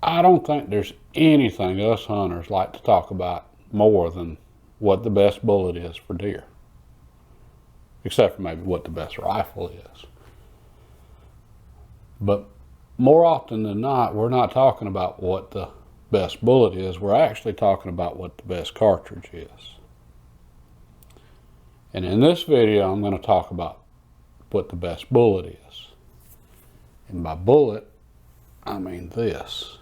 I don't think there's anything us hunters like to talk about more than what the best bullet is for deer. Except for maybe what the best rifle is. But more often than not, we're not talking about what the best bullet is. We're actually talking about what the best cartridge is. And in this video, I'm going to talk about what the best bullet is. And by bullet, I mean this.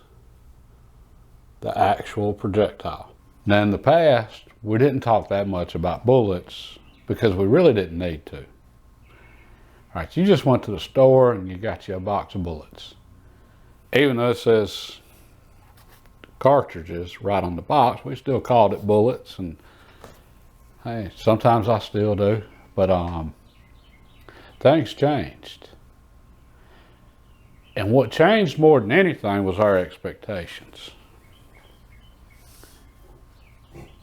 The actual projectile. Now in the past, we didn't talk that much about bullets because we really didn't need to. All right, you just went to the store and you got you a box of bullets. Even though it says cartridges right on the box, we still called it bullets, and hey, sometimes I still do, but things changed. And what changed more than anything was our expectations.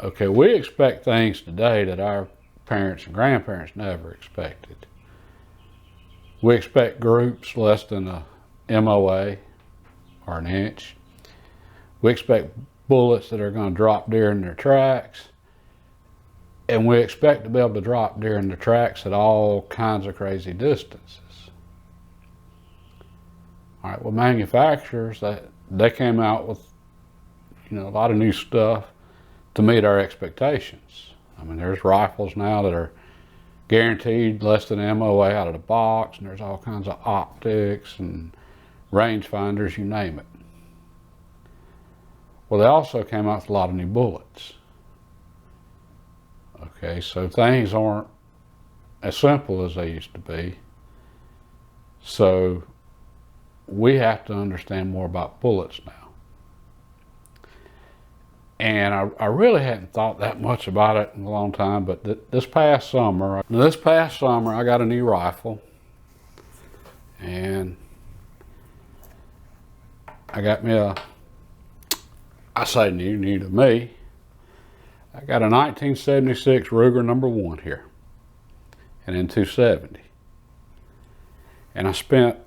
Okay, we expect things today that our parents and grandparents never expected. We expect groups less than a MOA or an inch. We expect bullets that are going to drop deer in their tracks. And we expect to be able to drop deer in their tracks at all kinds of crazy distances. All right, well, manufacturers, they came out with, a lot of new stuff to meet our expectations. I mean, there's rifles now that are guaranteed less than an MOA out of the box, and there's all kinds of optics and rangefinders, you name it. Well, they also came out with a lot of new bullets. Okay, so things aren't as simple as they used to be. So we have to understand more about bullets now. And I really hadn't thought that much about it in a long time, but this past summer, I got a new rifle. And I got me I say new to me, I got a 1976 Ruger #1 here, and in 270. And I spent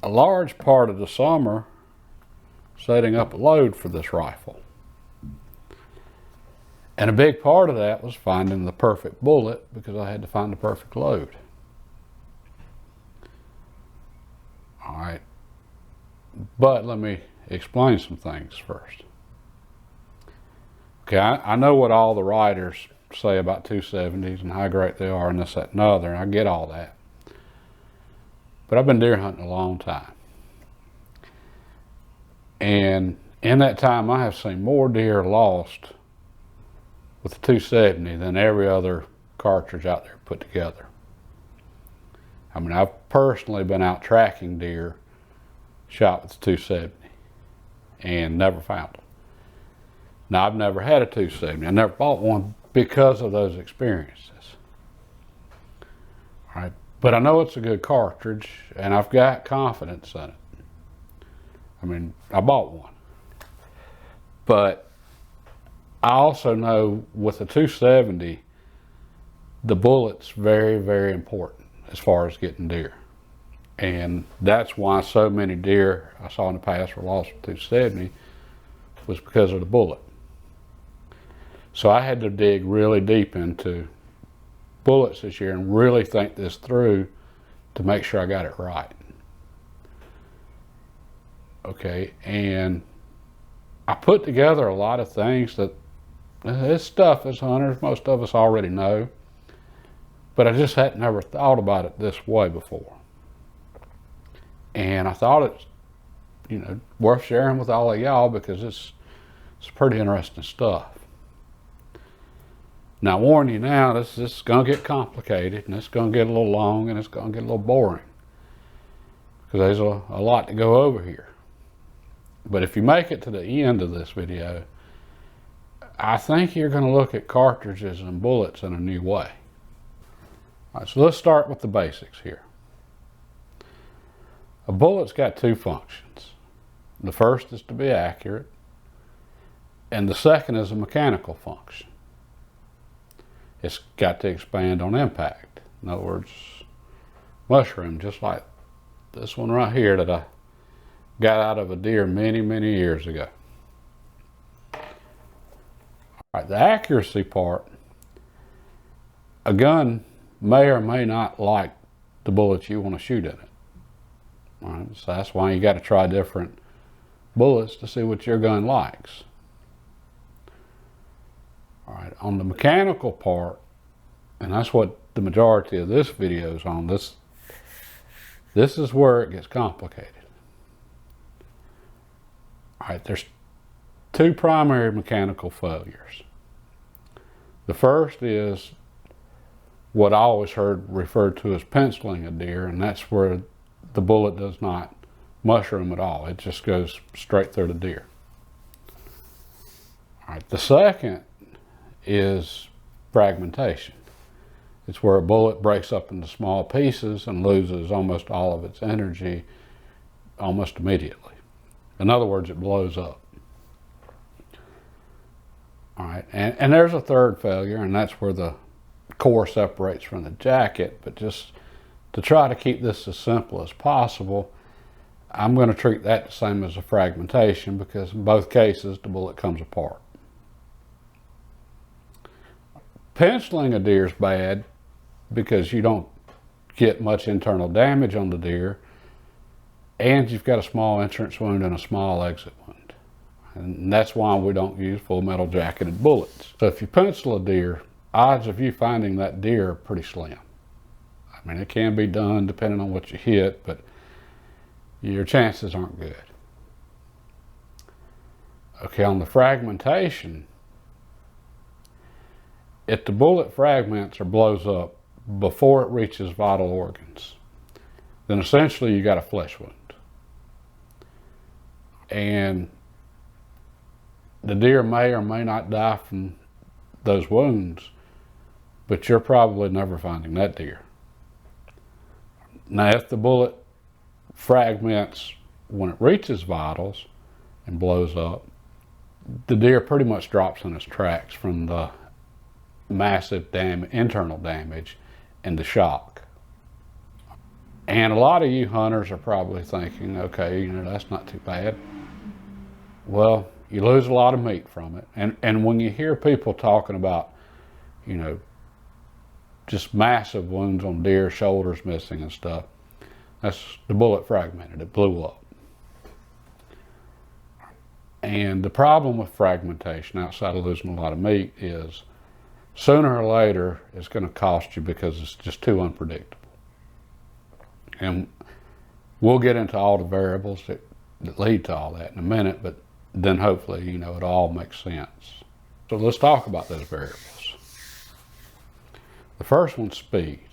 a large part of the summer setting up a load for this rifle. And a big part of that was finding the perfect bullet, because I had to find the perfect load. All right, but let me explain some things first. Okay, I know what all the writers say about 270s and how great they are and this, that, and other, and I get all that. But I've been deer hunting a long time. And in that time, I have seen more deer lost with the 270 than every other cartridge out there put together. I mean, I've personally been out tracking deer shot with the 270 and never found them. Now, I've never had a 270. I never bought one because of those experiences. All right, but I know it's a good cartridge, and I've got confidence in it. I mean, I bought one. But I also know with the 270, the bullet's very, very important as far as getting deer. And that's why so many deer I saw in the past were lost with 270, was because of the bullet. So I had to dig really deep into bullets this year and really think this through to make sure I got it right. Okay, and I put together a lot of things that this stuff as hunters, most of us already know, but I just had never thought about it this way before. And I thought it's, worth sharing with all of y'all because it's pretty interesting stuff. Now, I warn you now, this is going to get complicated, and it's going to get a little long, and it's going to get a little boring, because there's a lot to go over here. But if you make it to the end of this video, I think you're going to look at cartridges and bullets in a new way. All right, so let's start with the basics here. A bullet's got two functions. The first is to be accurate, and the second is a mechanical function. It's got to expand on impact. In other words, mushroom, just like this one right here that I got out of a deer many, many years ago. All right, the accuracy part, a gun may or may not like the bullets you want to shoot in it. All right, so that's why you got to try different bullets to see what your gun likes. All right, on the mechanical part, and that's what the majority of this video is on, this is where it gets complicated. All right, there's two primary mechanical failures. The first is what I always heard referred to as penciling a deer, and that's where the bullet does not mushroom at all. It just goes straight through the deer. All right, the second is fragmentation. It's where a bullet breaks up into small pieces and loses almost all of its energy almost immediately. In other words, it blows up. All right, and there's a third failure, and that's where the core separates from the jacket. But just to try to keep this as simple as possible, I'm going to treat that the same as a fragmentation, because in both cases the bullet comes apart. Penciling a deer is bad because you don't get much internal damage on the deer, and you've got a small entrance wound and a small exit wound. And that's why we don't use full metal jacketed bullets. So if you pencil a deer, odds of you finding that deer are pretty slim. I mean, it can be done depending on what you hit, but your chances aren't good. Okay, on the fragmentation, if the bullet fragments or blows up before it reaches vital organs, then essentially you got a flesh wound. And the deer may or may not die from those wounds, but you're probably never finding that deer. Now, if the bullet fragments when it reaches vitals and blows up, the deer pretty much drops in its tracks from the massive internal damage and the shock. And a lot of you hunters are probably thinking, okay, that's not too bad. Well, you lose a lot of meat from it. And when you hear people talking about, just massive wounds on deer, shoulders missing and stuff, that's the bullet fragmented, it blew up. And the problem with fragmentation, outside of losing a lot of meat, is sooner or later it's going to cost you because it's just too unpredictable. And we'll get into all the variables that lead to all that in a minute, but then hopefully, it all makes sense. So let's talk about those variables. The first one's speed.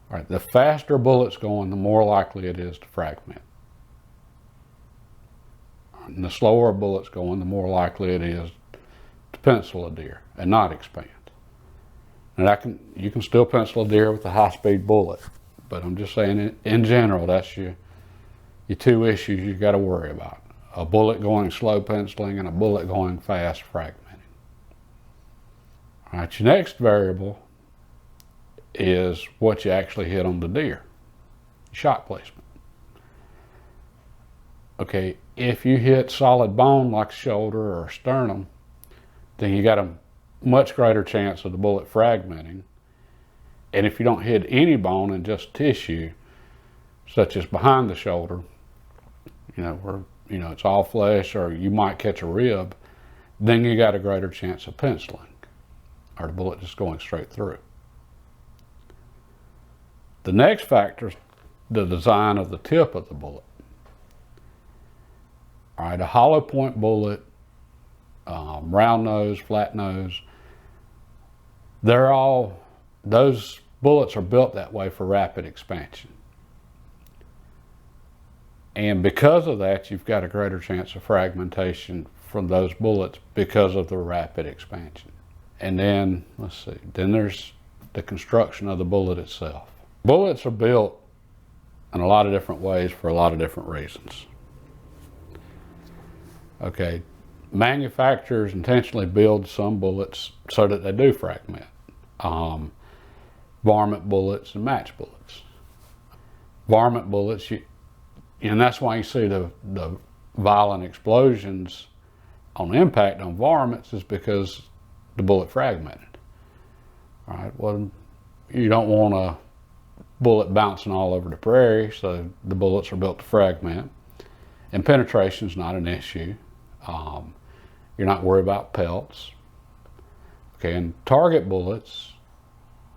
All right, the faster bullet's going, the more likely it is to fragment. And the slower a bullet's going, the more likely it is to pencil a deer and not expand. And you can still pencil a deer with a high-speed bullet, but I'm just saying in general, that's your two issues you got to worry about. A bullet going slow penciling and a bullet going fast fragmenting. All right, your next variable is what you actually hit on the deer, shot placement. Okay, if you hit solid bone like shoulder or sternum, then you got a much greater chance of the bullet fragmenting. And if you don't hit any bone and just tissue, such as behind the shoulder, where it's all flesh, or you might catch a rib, then you got a greater chance of penciling, or the bullet just going straight through. The next factor is the design of the tip of the bullet. All right, a hollow point bullet, round nose, flat nose, those bullets are built that way for rapid expansion. And because of that, you've got a greater chance of fragmentation from those bullets because of the rapid expansion. And then, then there's the construction of the bullet itself. Bullets are built in a lot of different ways for a lot of different reasons. Okay, manufacturers intentionally build some bullets so that they do fragment. Varmint bullets and match bullets. Varmint bullets, And that's why you see the violent explosions on impact on varmints, is because the bullet fragmented. All right, well, you don't want a bullet bouncing all over the prairie, so the bullets are built to fragment. And penetration is not an issue. You're not worried about pelts. Okay, and target bullets,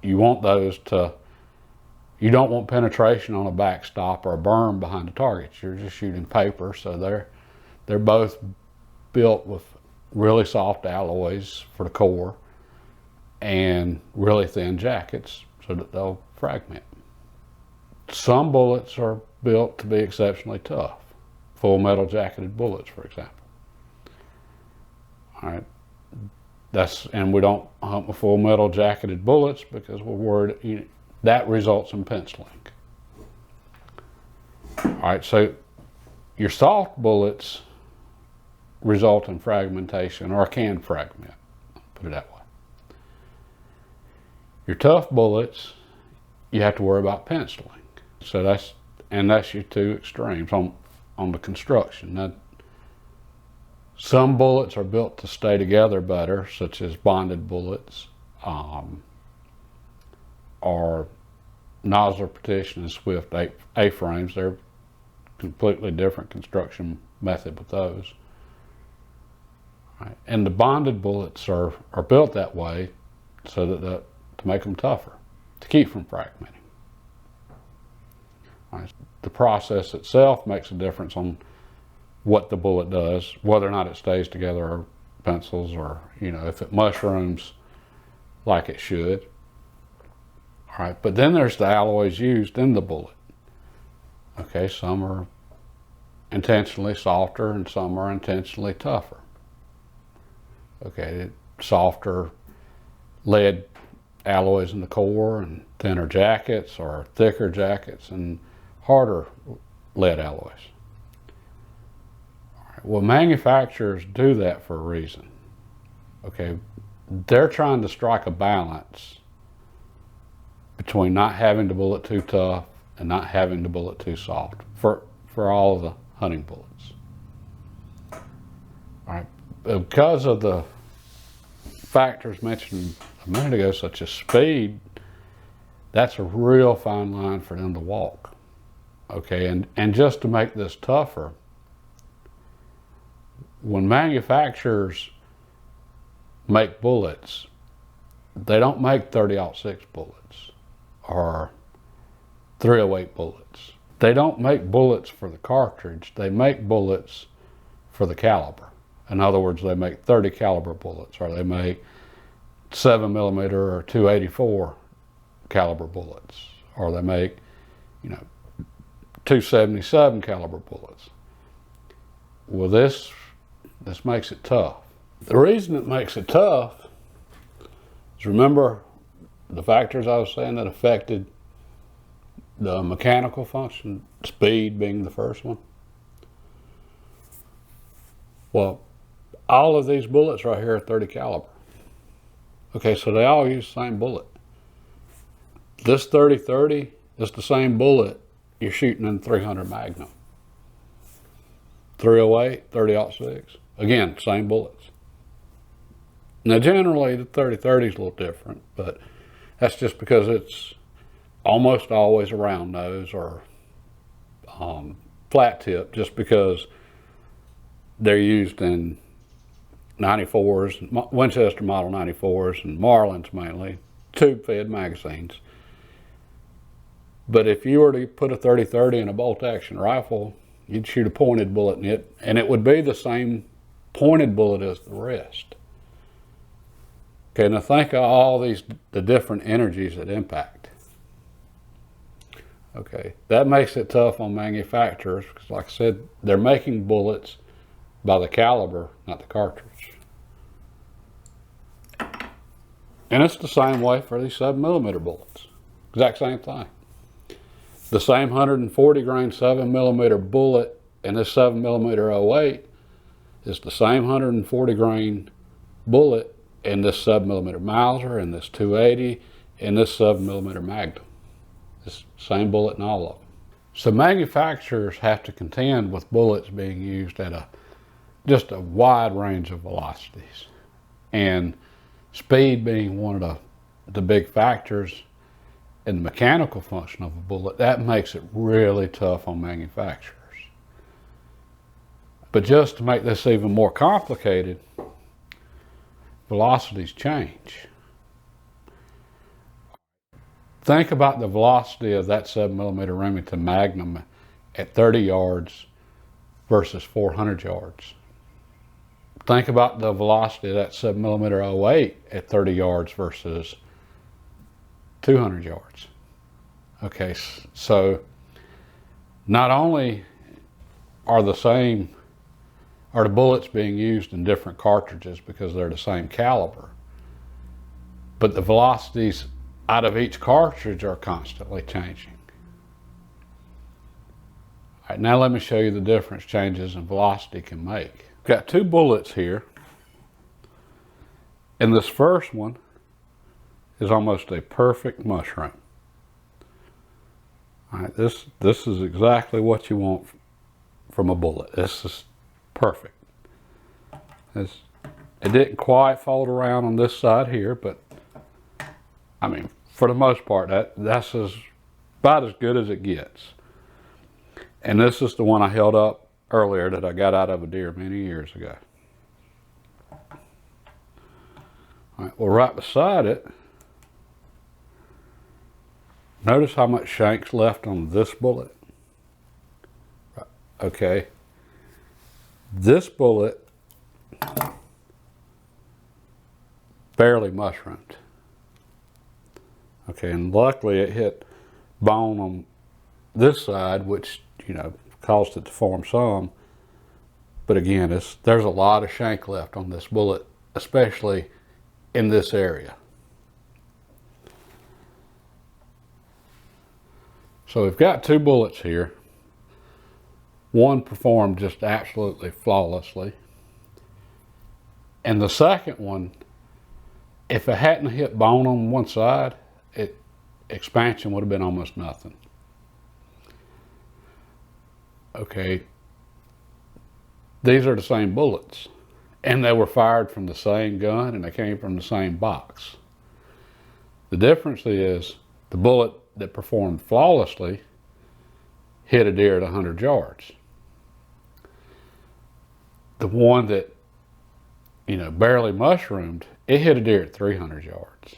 you want those to, you don't want penetration on a backstop or a berm behind the targets. You're just shooting paper, so they're both built with really soft alloys for the core and really thin jackets so that they'll fragment. Some bullets are built to be exceptionally tough. Full metal jacketed bullets, for example. All right, and we don't hunt with full metal jacketed bullets because we're worried that results in penciling. All right, so your soft bullets result in fragmentation, or can fragment, put it that way. Your tough bullets, you have to worry about penciling. So that's your two extremes on the construction. Now, some bullets are built to stay together better, such as bonded bullets, or nozzle partition and swift A-frames. They're completely different construction method with those. Right. And the bonded bullets are built that way so that to make them tougher, to keep from fragmenting. Right. The process itself makes a difference on what the bullet does, whether or not it stays together or pencils, or if it mushrooms like it should. All right, but then there's the alloys used in the bullet. Okay, some are intentionally softer and some are intentionally tougher. Okay, softer lead alloys in the core and thinner jackets, or thicker jackets and harder lead alloys. All right, well, manufacturers do that for a reason. Okay, they're trying to strike a balance between not having the bullet too tough and not having the bullet too soft for all of the hunting bullets. All right, because of the factors mentioned a minute ago, such as speed, that's a real fine line for them to walk. Okay, and just to make this tougher, when manufacturers make bullets, they don't make 30-06 bullets or 308 bullets. They don't make bullets for the cartridge. They make bullets for the caliber. In other words, they make 30 caliber bullets, or they make 7mm or 284 caliber bullets, or they make 277 caliber bullets. Well, this makes it tough. The reason it makes it tough is, remember the factors I was saying that affected the mechanical function, speed being the first one? Well, all of these bullets right here are 30 caliber. Okay, so they all use the same bullet. This 30-30 is the same bullet you're shooting in 300 Magnum. 308, 30-06, again, same bullets. Now, generally, the 30-30 is a little different, but that's just because it's almost always a round nose or flat tip, just because they're used in 94s, Winchester Model 94s, and Marlins mainly, tube-fed magazines. But if you were to put a 30-30 in a bolt-action rifle, you'd shoot a pointed bullet in it, and it would be the same pointed bullet as the rest. Okay, now think of all the different energies that impact. Okay, that makes it tough on manufacturers, because like I said, they're making bullets by the caliber, not the cartridge. And it's the same way for these 7mm bullets. Exact same thing. The same 140 grain 7mm bullet in this 7mm 08 is the same 140 grain bullet in this 7mm Mauser, in this 280, in this 7mm Magnum. It's the same bullet in all of them. So manufacturers have to contend with bullets being used at just a wide range of velocities, and speed being one of the big factors in the mechanical function of a bullet. That makes it really tough on manufacturers. But just to make this even more complicated, velocities change. Think about the velocity of that 7mm Remington Magnum at 30 yards versus 400 yards. Think about the velocity of that 7mm 08 at 30 yards versus 200 yards. Okay, so not only are the bullets being used in different cartridges because they're the same caliber, but the velocities out of each cartridge are constantly changing. All right, now let me show you the difference changes in velocity can make. I've got two bullets here, and this first one is almost a perfect mushroom. All right, this is exactly what you want from a bullet. This is perfect. It didn't quite fold around on this side here, but I mean, for the most part, that's about as good as it gets. And this is the one I held up earlier that I got out of a deer many years ago. All right, well, right beside it, notice how much shank's left on this bullet. Okay, this bullet barely mushroomed. Okay, and luckily it hit bone on this side, which, you know, caused it to form some. But again, there's a lot of shank left on this bullet, especially in this area. So we've got two bullets here. One performed just absolutely flawlessly. And the second one, if it hadn't hit bone on one side, expansion would have been almost nothing. Okay, these are the same bullets, and they were fired from the same gun, and they came from the same box. The difference is the bullet that performed flawlessly hit a deer at 100 yards. The one that, you know, barely mushroomed, it hit a deer at 300 yards.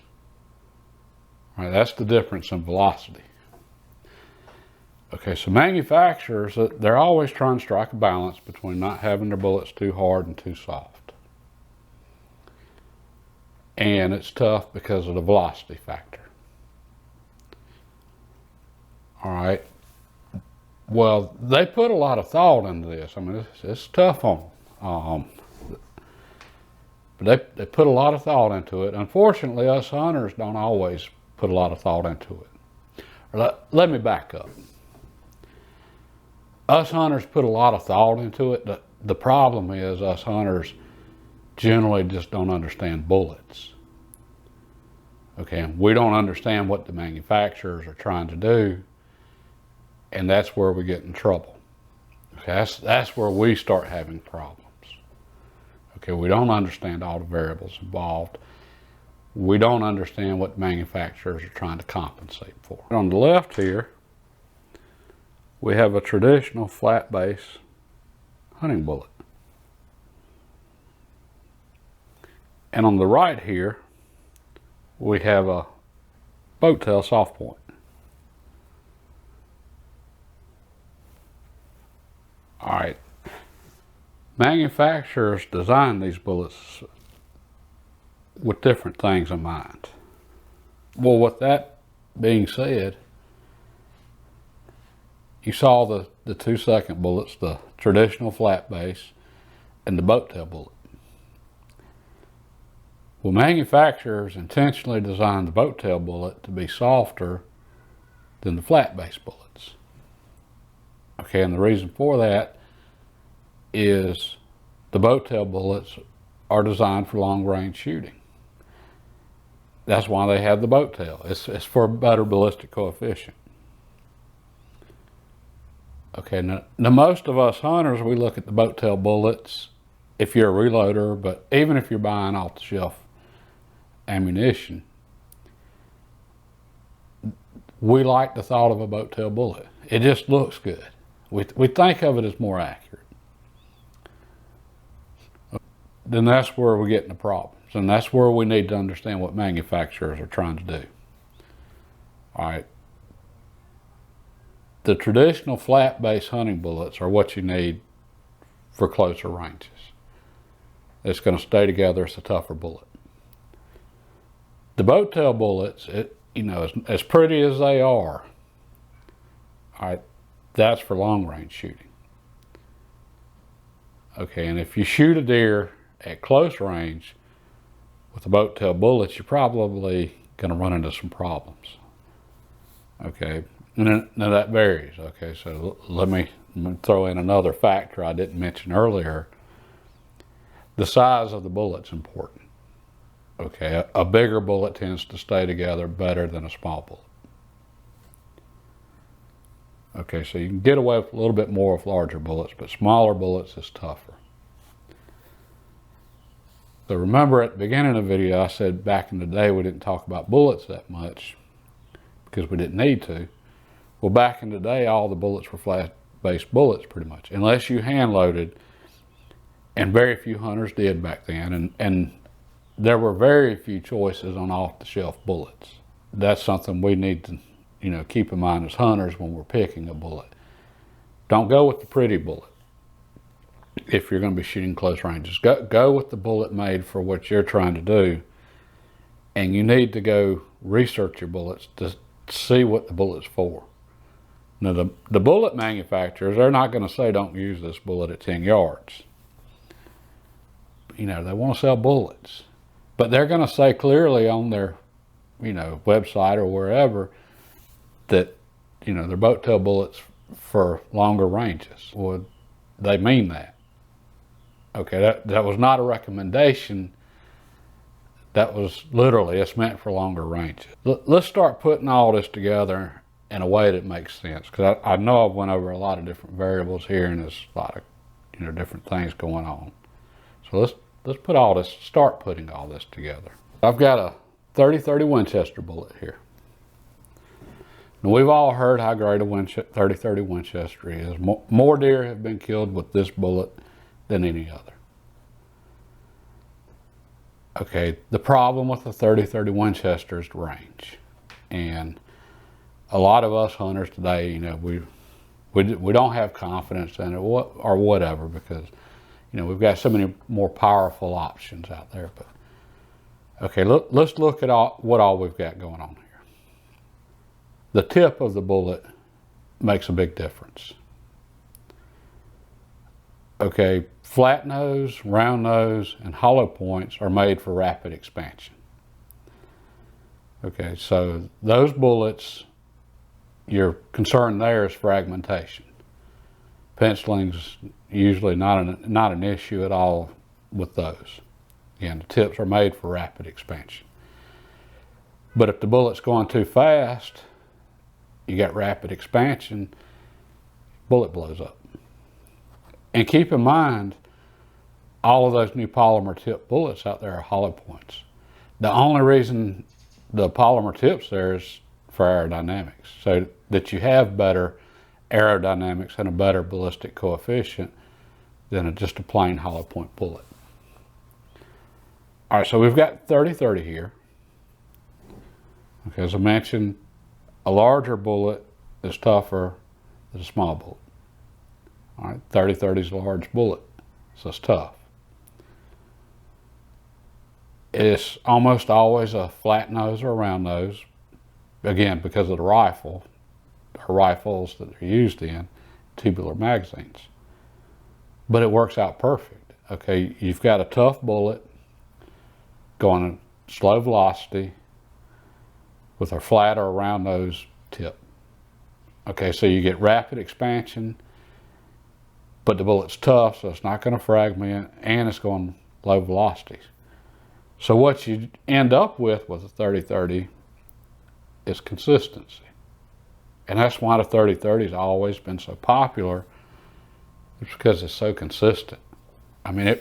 All right, that's the difference in velocity. Okay, so manufacturers, they're always trying to strike a balance between not having their bullets too hard and too soft. And it's tough because of the velocity factor. All right. Well, they put a lot of thought into this. I mean, it's tough on them. But they put a lot of thought into it. Unfortunately, us hunters don't always put a lot of thought into it. Let me back up. Us hunters put a lot of thought into it. The problem is us hunters generally just don't understand bullets. Okay, and we don't understand what the manufacturers are trying to do, and that's where we get in trouble. Okay, that's where we start having problems. Okay, we don't understand all the variables involved. We don't understand what the manufacturers are trying to compensate for. On the left here, we have a traditional flat base hunting bullet. And on the right here, we have a boat tail soft point. All right, manufacturers design these bullets with different things in mind. Well, with that being said, you saw the 2-second bullets, the traditional flat base, and the boat tail bullet. Well, manufacturers intentionally designed the boat tail bullet to be softer than the flat base bullets. Okay, and the reason for that is the boat tail bullets are designed for long range shooting. That's why they have the boat tail. It's for a better ballistic coefficient. Okay, now most of us hunters, we look at the boat tail bullets if you're a reloader, but even if you're buying off the shelf ammunition, we like the thought of a boat tail bullet. It just looks good. We think of it as more accurate. Then that's where we get into problems, and that's where we need to understand what manufacturers are trying to do. All right. The traditional flat base hunting bullets are what you need for closer ranges. It's going to stay together. It's a tougher bullet. The boat tail bullets, as pretty as they are, all right, that's for long range shooting. Okay, and if you shoot a deer at close range with the boat tail bullets, you're probably going to run into some problems. Okay, and now that varies. Okay, so let me throw in another factor I didn't mention earlier. The size of the bullet's important. Okay, a bigger bullet tends to stay together better than a small bullet. Okay, so you can get away with a little bit more with larger bullets, but smaller bullets is tougher. So remember at the beginning of the video, I said back in the day we didn't talk about bullets that much because we didn't need to. Well, back in the day, all the bullets were flat-based bullets pretty much, unless you hand-loaded, and very few hunters did back then, and there were very few choices on off-the-shelf bullets. That's something we need to keep in mind as hunters when we're picking a bullet. Don't go with the pretty bullet if you're going to be shooting close ranges. Go with the bullet made for what you're trying to do, and you need to go research your bullets to see what the bullet's for. Now, the bullet manufacturers, they're not going to say don't use this bullet at 10 yards. They want to sell bullets, but they're going to say clearly on their website or wherever that they're boat tail bullets for longer ranges. Well, they mean that. Okay, that was not a recommendation. That was literally, it's meant for longer ranges. Let's start putting all this together in a way that makes sense, because I know I've went over a lot of different variables here, and there's a lot of different things going on. So let's start putting all this together. I've got a 30-30 Winchester bullet here. Now, we've all heard how great a 30-30 Winchester is. More deer have been killed with this bullet than any other. Okay, the problem with the 30-30 Winchester is the range. And a lot of us hunters today, we don't have confidence in it or whatever, because we've got so many more powerful options out there. But okay, let's look at what all we've got going on here. The tip of the bullet makes a big difference. Okay, flat nose, round nose, and hollow points are made for rapid expansion. Okay, so those bullets, your concern there is fragmentation. Penciling's usually not an issue at all with those. Again, the tips are made for rapid expansion. But if the bullet's going too fast, you got rapid expansion, bullet blows up. And keep in mind, all of those new polymer tip bullets out there are hollow points. The only reason the polymer tips there is for aerodynamics, so that you have better aerodynamics and a better ballistic coefficient than just a plain hollow point bullet. All right, so we've got 30-30 here. Okay, as I mentioned, a larger bullet is tougher than a small bullet. All right, 30-30 is a large bullet, so it's tough. It's almost always a flat nose or a round nose, again, because of the rifle, or rifles that they're used in, tubular magazines. But it works out perfect. Okay, you've got a tough bullet going at slow velocity with a flat or a round nose tip. Okay, so you get rapid expansion, but the bullet's tough, so it's not going to fragment, and it's going low velocities. So what you end up with a 30-30 is consistency. And that's why the 30-30 has always been so popular. It's because it's so consistent. I mean,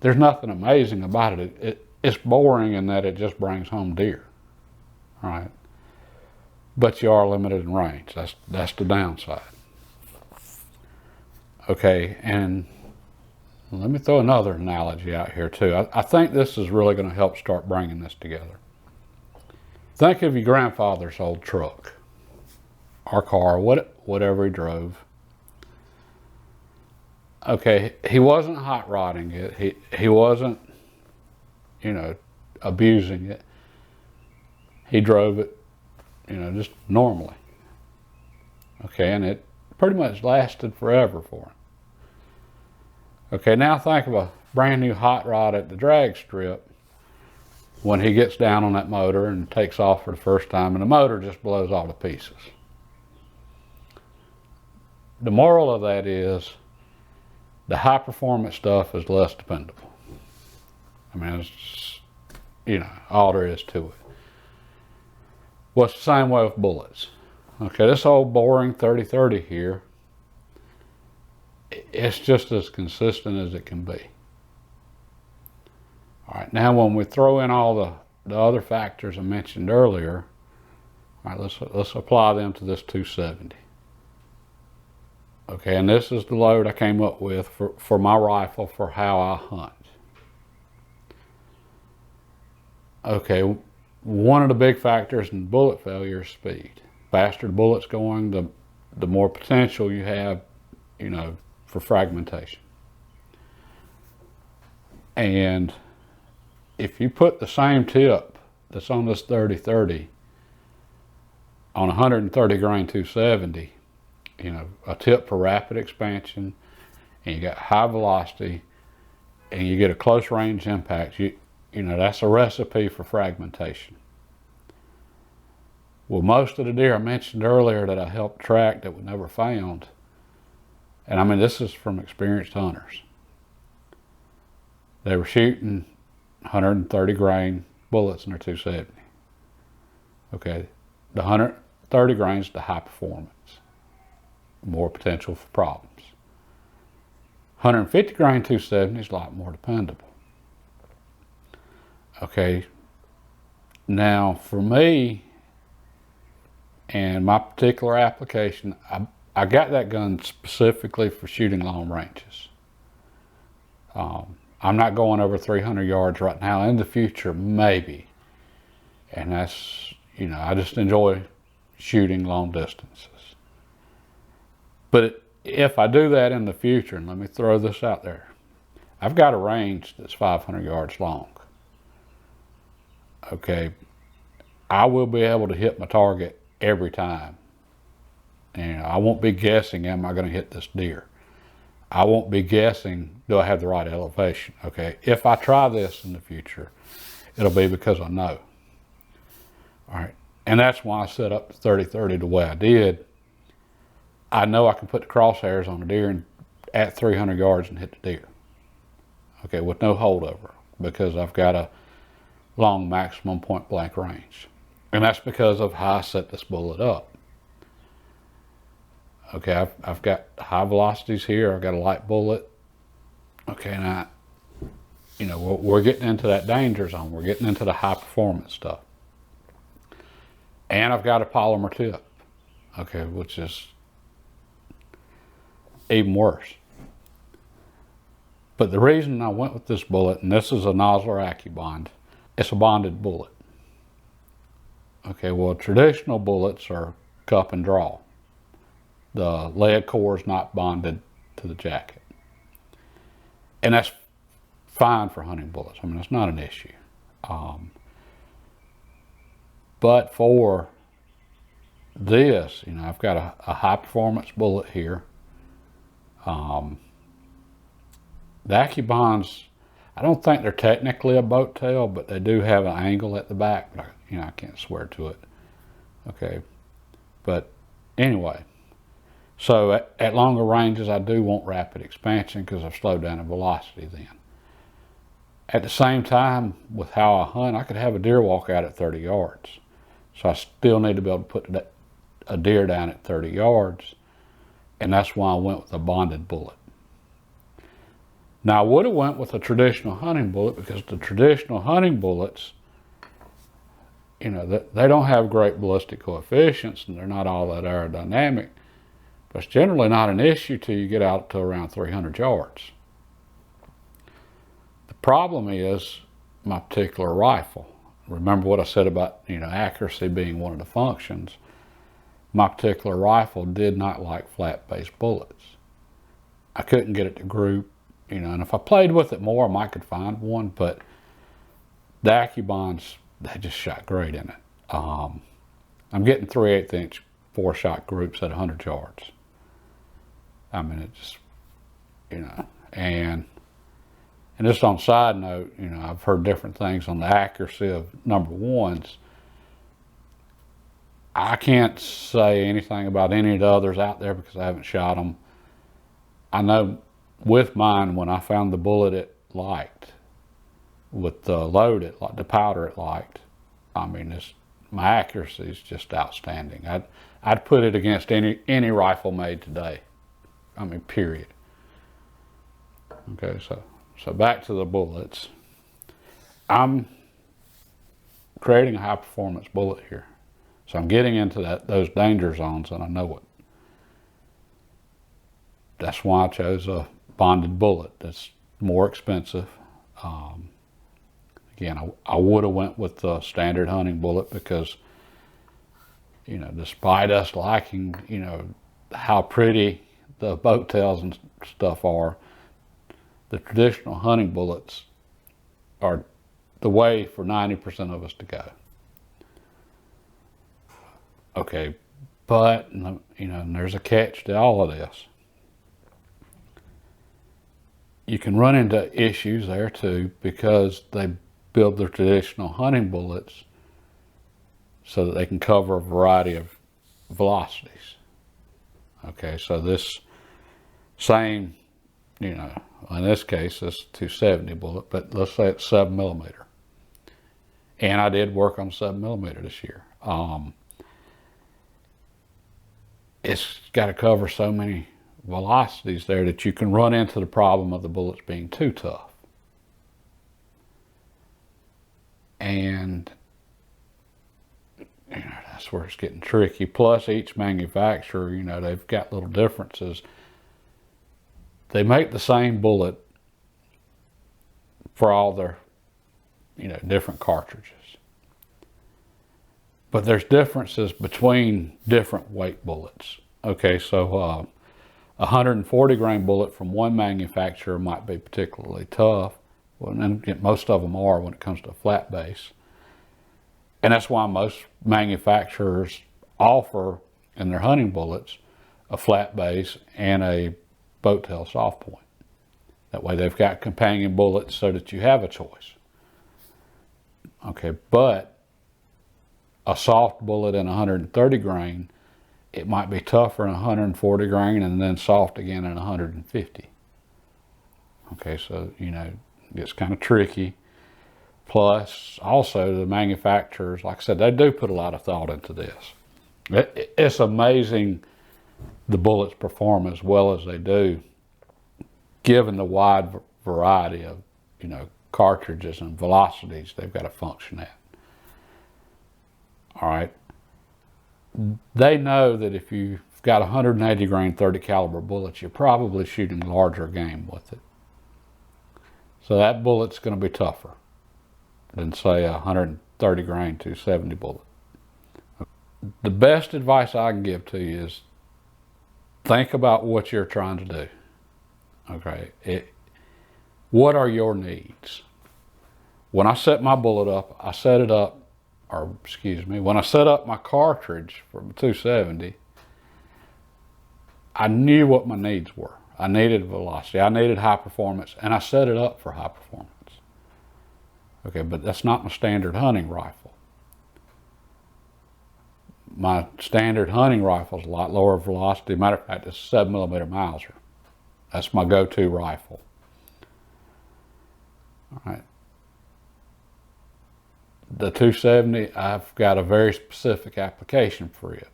there's nothing amazing about it. It's boring in that it just brings home deer, right? But you are limited in range. That's the downside. Okay, and let me throw another analogy out here too. I think this is really going to help start bringing this together. Think of your grandfather's old truck or car, whatever he drove. Okay, he wasn't hot rodding it. He wasn't, abusing it. He drove it, just normally. Okay, and it pretty much lasted forever for him. Okay, now think of a brand new hot rod at the drag strip when he gets down on that motor and takes off for the first time and the motor just blows all to pieces. The moral of that is the high performance stuff is less dependable. I mean, it's, all there is to it. Well, it's the same way with bullets. Okay, this old boring 30-30 here, it's just as consistent as it can be. All right, now when we throw in all the other factors I mentioned earlier, all right, let's apply them to this 270. Okay, and this is the load I came up with for my rifle for how I hunt. Okay, one of the big factors in bullet failure is speed. Faster the bullet's going, the more potential you have, for fragmentation. And if you put the same tip that's on this 30-30 on 130 grain 270, a tip for rapid expansion, and you got high velocity, and you get a close range impact, that's a recipe for fragmentation. Well, most of the deer I mentioned earlier that I helped track that we never found, and I mean, this is from experienced hunters. They were shooting 130 grain bullets in their 270. Okay, the 130 grains to high performance. More potential for problems. 150 grain 270 is a lot more dependable. Okay, now for me and my particular application, I got that gun specifically for shooting long ranges. I'm not going over 300 yards right now. In the future, maybe. And that's, I just enjoy shooting long distances. But if I do that in the future, and let me throw this out there, I've got a range that's 500 yards long. Okay, I will be able to hit my target every time. And I won't be guessing, am I going to hit this deer? I won't be guessing, do I have the right elevation? Okay, if I try this in the future, it'll be because I know. All right, and that's why I set up the 30-30 the way I did. I know I can put the crosshairs on the deer and at 300 yards and hit the deer. Okay, with no holdover, because I've got a long maximum point blank range. And that's because of how I set this bullet up. Okay, I've got high velocities here. I've got a light bullet. Okay, and we're getting into that danger zone. We're getting into the high performance stuff. And I've got a polymer tip. Okay, which is even worse. But the reason I went with this bullet, and this is a Nosler AccuBond, it's a bonded bullet. Okay, well, traditional bullets are cup and draw. The lead core is not bonded to the jacket. And that's fine for hunting bullets. I mean, it's not an issue. But for this, I've got a high performance bullet here. The AccuBonds, I don't think they're technically a boat tail, but they do have an angle at the back, but I can't swear to it. Okay, but anyway, so at longer ranges, I do want rapid expansion because I've slowed down the velocity then. At the same time, with how I hunt, I could have a deer walk out at 30 yards. So I still need to be able to put a deer down at 30 yards. And that's why I went with a bonded bullet. Now I would have went with a traditional hunting bullet, because the traditional hunting bullets, you know, they don't have great ballistic coefficients and they're not all that aerodynamic. But it's generally not an issue till you get out to around 300 yards. The problem is my particular rifle. Remember what I said about, you know, accuracy being one of the functions. My particular rifle did not like flat-based bullets. I couldn't get it to group, you know, and if I played with it more, I might could find one, but the AccuBonds, they just shot great in it. I'm getting 3/8 inch 4-shot groups at 100 yards. I mean, it just, you know, and just on a side note, you know, I've heard different things on the accuracy of number ones. I can't say anything about any of the others out there because I haven't shot them. I know with mine, when I found the bullet it liked, with the load it liked, the powder it liked, I mean, my accuracy is just outstanding. I'd put it against any rifle made today. I mean, period. Okay, so back to the bullets. I'm creating a high performance bullet here. So I'm getting into those danger zones, and I know it. That's why I chose a bonded bullet. That's more expensive. Again, I would have went with the standard hunting bullet because, you know, despite us liking, you know, how pretty the boat tails and stuff are, the traditional hunting bullets are the way for 90% of us to go. Okay, but, you know, and there's a catch to all of this. You can run into issues there too, because they build their traditional hunting bullets so that they can cover a variety of velocities. Okay, so this same, you know, in this case, this 270 bullet, but let's say it's 7mm. And I did work on 7mm this year. It's got to cover so many velocities there that you can run into the problem of the bullets being too tough. And, you know, that's where it's getting tricky. Plus, each manufacturer, you know, they've got little differences. They make the same bullet for all their, you know, different cartridges. But there's differences between different weight bullets. Okay, so a 140 grain bullet from one manufacturer might be particularly tough. Well, and most of them are when it comes to a flat base. And that's why most manufacturers offer in their hunting bullets a flat base and a boat tail soft point. That way they've got companion bullets so that you have a choice. Okay, but a soft bullet in 130 grain, it might be tougher in 140 grain and then soft again in 150. Okay, so, you know, it's kind of tricky. Plus, also the manufacturers, like I said, they do put a lot of thought into this. It's amazing the bullets perform as well as they do, given the wide variety of, you know, cartridges and velocities they've got to function at. All right. They know that if you've got 180 grain 30 caliber bullets, you're probably shooting larger game with it. So that bullet's going to be tougher than, say, a 130 grain 270 bullet. The best advice I can give to you is think about what you're trying to do. Okay. What are your needs? When I set my bullet up, when I set up my cartridge for 270, I knew what my needs were. I needed velocity, I needed high performance, and I set it up for high performance. Okay, but that's not my standard hunting rifle. My standard hunting rifle is a lot lower velocity. Matter of fact, it's a 7mm Mauser. That's my go-to rifle. All right. the 270, I've got a very specific application for it.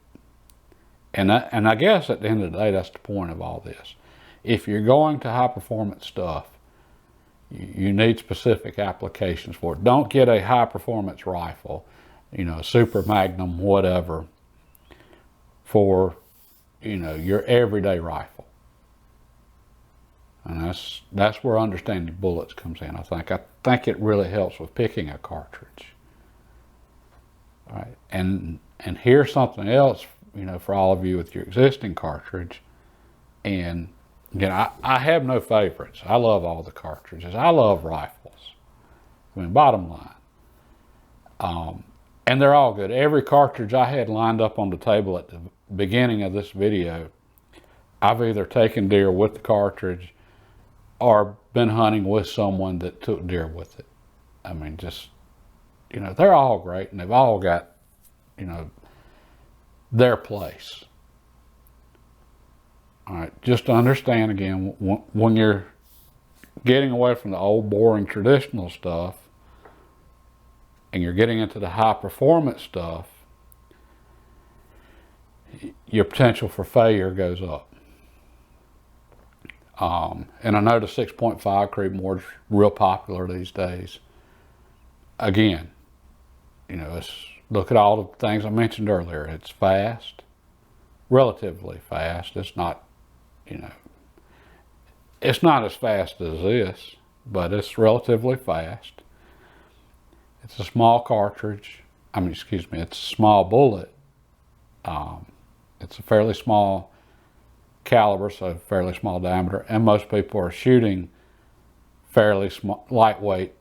And I guess at the end of the day, that's the point of all this. If you're going to high performance stuff, you need specific applications for it. Don't get a high performance rifle, a Super Magnum, whatever, for, your everyday rifle. And that's where understanding bullets comes in. I think it really helps with picking a cartridge. All right. And here's something else, for all of you with your existing cartridge. And again, I have no favorites. I love all the cartridges. I love rifles. Bottom line. And they're all good. Every cartridge I had lined up on the table at the beginning of this video, I've either taken deer with the cartridge or been hunting with someone that took deer with it. They're all great, and they've all got, their place. All right, just to understand again, when you're getting away from the old boring traditional stuff and you're getting into the high performance stuff, your potential for failure goes up. And I know the 6.5 Creedmoor is real popular these days. Again, look at all the things I mentioned earlier. It's fast, relatively fast. It's not, it's not as fast as this, but it's relatively fast. It's a small cartridge. It's a small bullet. It's a fairly small caliber, so fairly small diameter, and most people are shooting fairly small, lightweight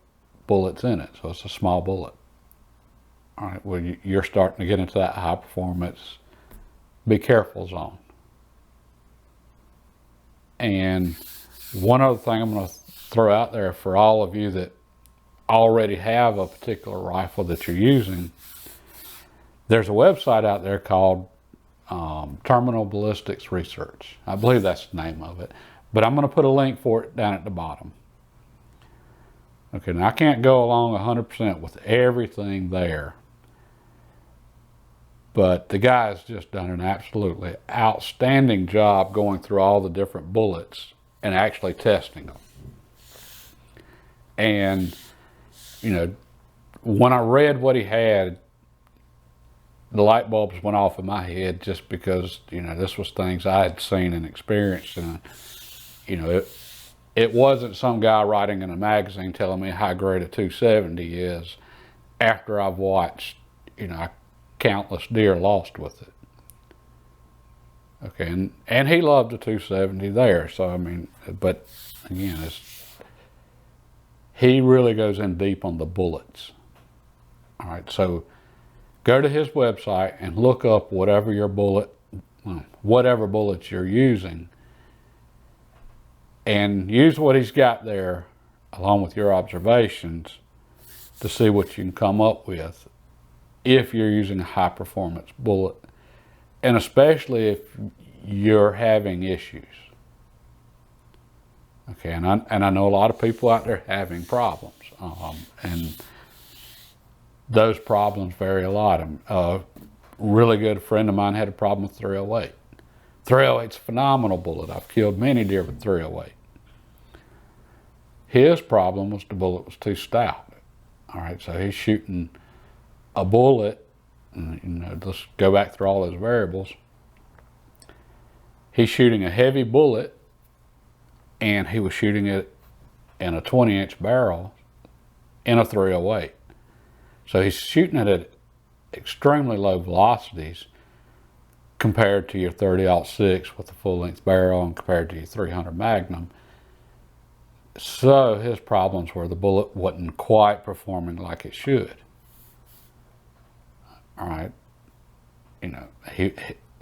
bullets in it, so it's a small bullet. All right, well, you're starting to get into that high performance, be careful zone. And one other thing I'm going to throw out there for all of you that already have a particular rifle that you're using, there's a website out there called Terminal Ballistics Research. I believe that's the name of it, but I'm going to put a link for it down at the bottom. Okay, now I can't go along 100% with everything there, but the guy's just done an absolutely outstanding job going through all the different bullets and actually testing them. And, when I read what he had, the light bulbs went off in my head, just because, this was things I had seen and experienced. And, it wasn't some guy writing in a magazine telling me how great a 270 is after I've watched, countless deer lost with it. Okay, and he loved the 270 there. So, but again, he really goes in deep on the bullets. All right, so go to his website and look up whatever bullets you're using, and use what he's got there along with your observations to see what you can come up with if you're using a high performance bullet, and especially if you're having issues. Okay, and I know a lot of people out there having problems, and those problems vary a lot. A really good friend of mine had a problem with 308. 308's a phenomenal bullet. I've killed many deer with 308. His problem was the bullet was too stout. All right, so he's shooting a bullet, and, let's go back through all those variables. He's shooting a heavy bullet, and he was shooting it in a 20-inch barrel in a 308. So he's shooting it at extremely low velocities compared to your 30-06 with a full-length barrel and compared to your 300 Magnum. So his problems were the bullet wasn't quite performing like it should. All right,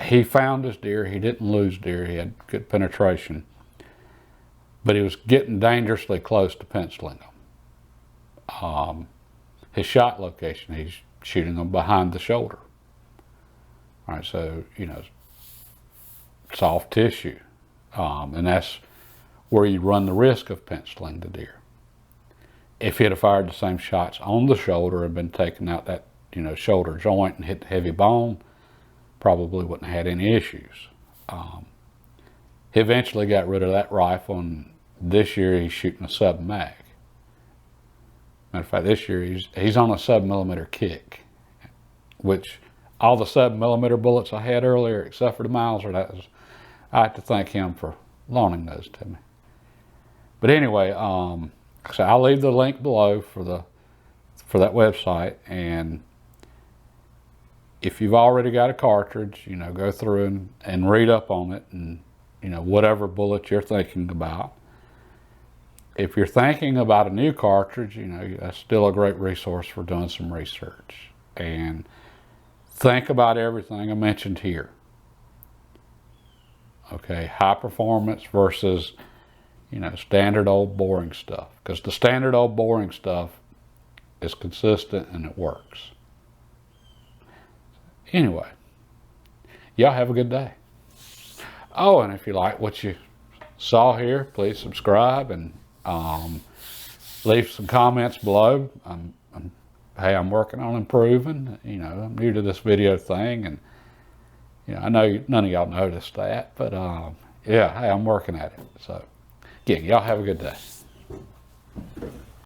he found his deer. He didn't lose deer. He had good penetration, but he was getting dangerously close to penciling them. His shot location, he's shooting them behind the shoulder. All right, so soft tissue, and that's where you run the risk of penciling the deer. if he'd have fired the same shots on the shoulder and been taking out that, shoulder joint and hit the heavy bone, probably wouldn't have had any issues. He eventually got rid of that rifle, and this year he's shooting a sub mag. Matter of fact, this year he's on a 7mm kick, which all the 7mm bullets I had earlier, except for the Mauser, I have to thank him for loaning those to me. But anyway, so I'll leave the link below for that website, and if you've already got a cartridge, go through and read up on it, and whatever bullet you're thinking about. If you're thinking about a new cartridge, that's still a great resource for doing some research. And think about everything I mentioned here. Okay, high performance versus, standard old boring stuff. Because the standard old boring stuff is consistent and it works. Anyway, y'all have a good day. Oh, and if you like what you saw here, please subscribe and leave some comments below. Hey, I'm working on improving. I'm new to this video thing, and I know none of y'all noticed that, but yeah, hey, I'm working at it. So again, y'all have a good day.